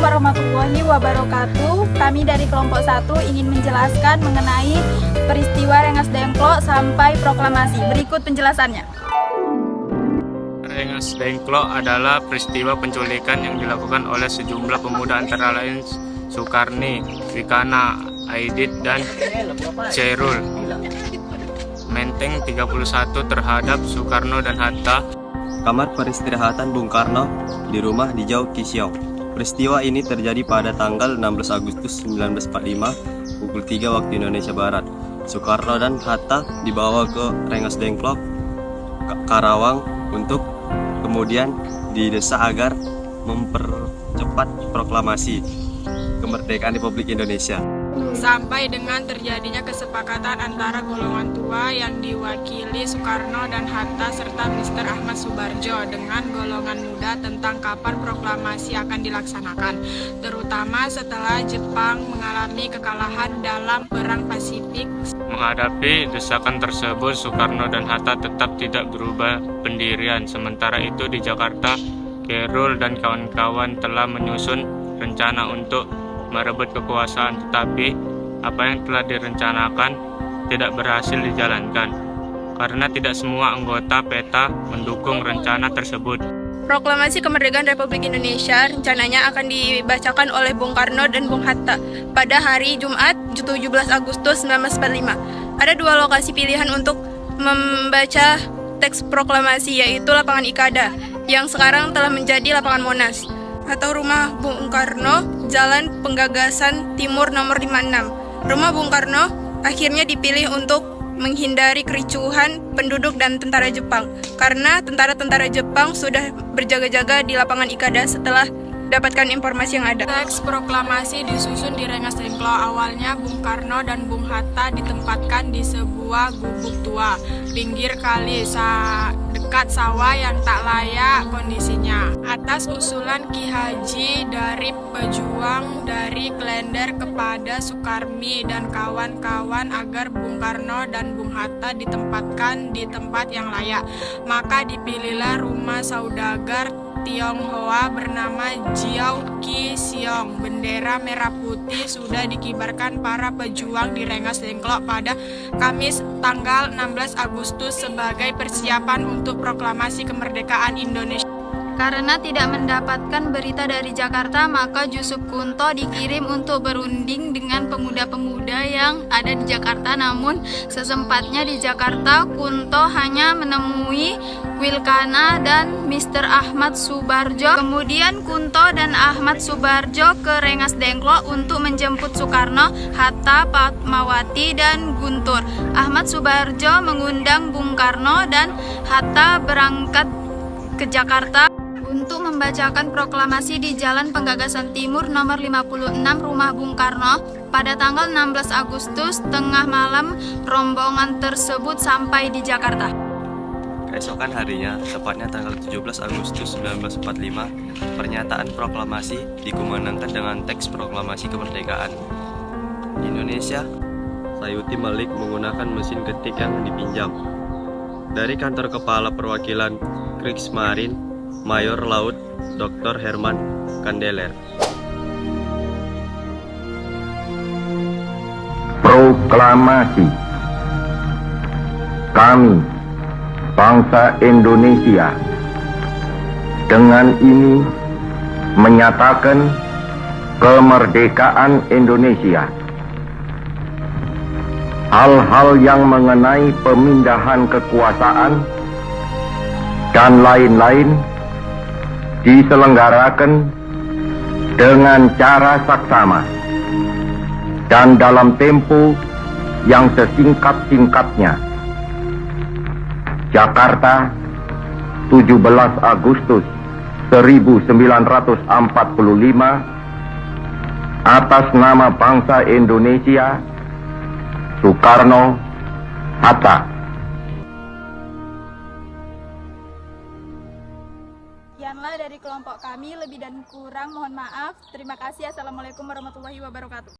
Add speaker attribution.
Speaker 1: warahmatullahi wabarakatuh. Kami dari kelompok 1 ingin menjelaskan mengenai peristiwa Rengas Dengklok sampai proklamasi. Berikut penjelasannya.
Speaker 2: Rengas Dengklok adalah peristiwa penculikan yang dilakukan oleh sejumlah pemuda antara lain Sukarni, Wikana, Aidit, dan Chairul Menteng 31 terhadap Soekarno dan Hatta.
Speaker 3: Kamar peristirahatan Bung Karno di rumah di Jau Kisiau. Peristiwa ini terjadi pada tanggal 16 Agustus 1945 pukul 3 waktu Indonesia Barat. Soekarno dan Hatta dibawa ke Rengas Dengklok, Karawang untuk kemudian didesak agar mempercepat proklamasi kemerdekaan Republik Indonesia.
Speaker 4: Sampai dengan terjadinya kesepakatan antara golongan tua yang diwakili Soekarno dan Hatta serta Mr. Ahmad Subarjo dengan golongan muda tentang kapan proklamasi akan dilaksanakan, terutama setelah Jepang mengalami kekalahan dalam Perang Pasifik.
Speaker 2: Menghadapi desakan tersebut, Soekarno dan Hatta tetap tidak berubah pendirian. Sementara itu di Jakarta, Chairul dan kawan-kawan telah menyusun rencana untuk merebut kekuasaan, tetapi apa yang telah direncanakan tidak berhasil dijalankan karena tidak semua anggota PETA mendukung rencana tersebut.
Speaker 5: Proklamasi Kemerdekaan Republik Indonesia rencananya akan dibacakan oleh Bung Karno dan Bung Hatta pada hari Jumat 17 Agustus 1945. Ada dua lokasi pilihan untuk membaca teks proklamasi, yaitu lapangan Ikada yang sekarang telah menjadi lapangan Monas, atau rumah Bung Karno, Jalan Penggagasan Timur nomor 56. Rumah Bung Karno akhirnya dipilih untuk menghindari kericuhan penduduk dan tentara Jepang, karena tentara-tentara Jepang sudah berjaga-jaga di lapangan Ikada setelah dapatkan informasi yang ada.
Speaker 4: Teks proklamasi disusun di Rengas Dengklok. Awalnya Bung Karno dan Bung Hatta ditempatkan di sebuah gubuk tua pinggir kali dekat sawah yang tak layak kondisinya. Atas usulan Ki Haji dari pejuang dari Klender kepada Sukarmi dan kawan-kawan agar Bung Karno dan Bung Hatta ditempatkan di tempat yang layak, maka dipilihlah rumah saudagar Tionghoa bernama Jiao Kisiong. Bendera merah putih sudah dikibarkan para pejuang di Rengas Dengklok pada Kamis tanggal 16 Agustus sebagai persiapan untuk proklamasi kemerdekaan Indonesia.
Speaker 1: Karena tidak mendapatkan berita dari Jakarta, maka Jusuf Kunto dikirim untuk berunding dengan pemuda-pemuda yang ada di Jakarta. Namun sesempatnya di Jakarta, Kunto hanya menemui Wilkana dan Mr. Ahmad Subarjo. Kemudian Kunto dan Ahmad Subarjo ke Rengas Dengklok untuk menjemput Soekarno, Hatta, Fatmawati, dan Guntur. Ahmad Subarjo mengundang Bung Karno dan Hatta berangkat ke Jakarta untuk membacakan proklamasi di Jalan Penggagasan Timur nomor 56 rumah Bung Karno pada tanggal 16 Agustus tengah malam. Rombongan tersebut sampai di Jakarta.
Speaker 3: Keesokan harinya, tepatnya tanggal 17 Agustus 1945, pernyataan proklamasi dikumandangkan dengan teks proklamasi kemerdekaan Indonesia. Sayuti Malik menggunakan mesin ketik yang dipinjam dari kantor Kepala Perwakilan Kriegsmarine Mayor Laut Dr. Herman Kandeler.
Speaker 6: Proklamasi. Kami, bangsa Indonesia, dengan ini menyatakan kemerdekaan Indonesia. Hal-hal yang mengenai pemindahan kekuasaan dan lain-lain diselenggarakan dengan cara saksama dan dalam tempo yang sesingkat-singkatnya. Jakarta, 17 Agustus 1945, atas nama bangsa Indonesia, Soekarno, Hatta.
Speaker 1: Sekianlah dari kelompok kami, lebih dan kurang mohon maaf. Terima kasih. Assalamualaikum warahmatullahi wabarakatuh.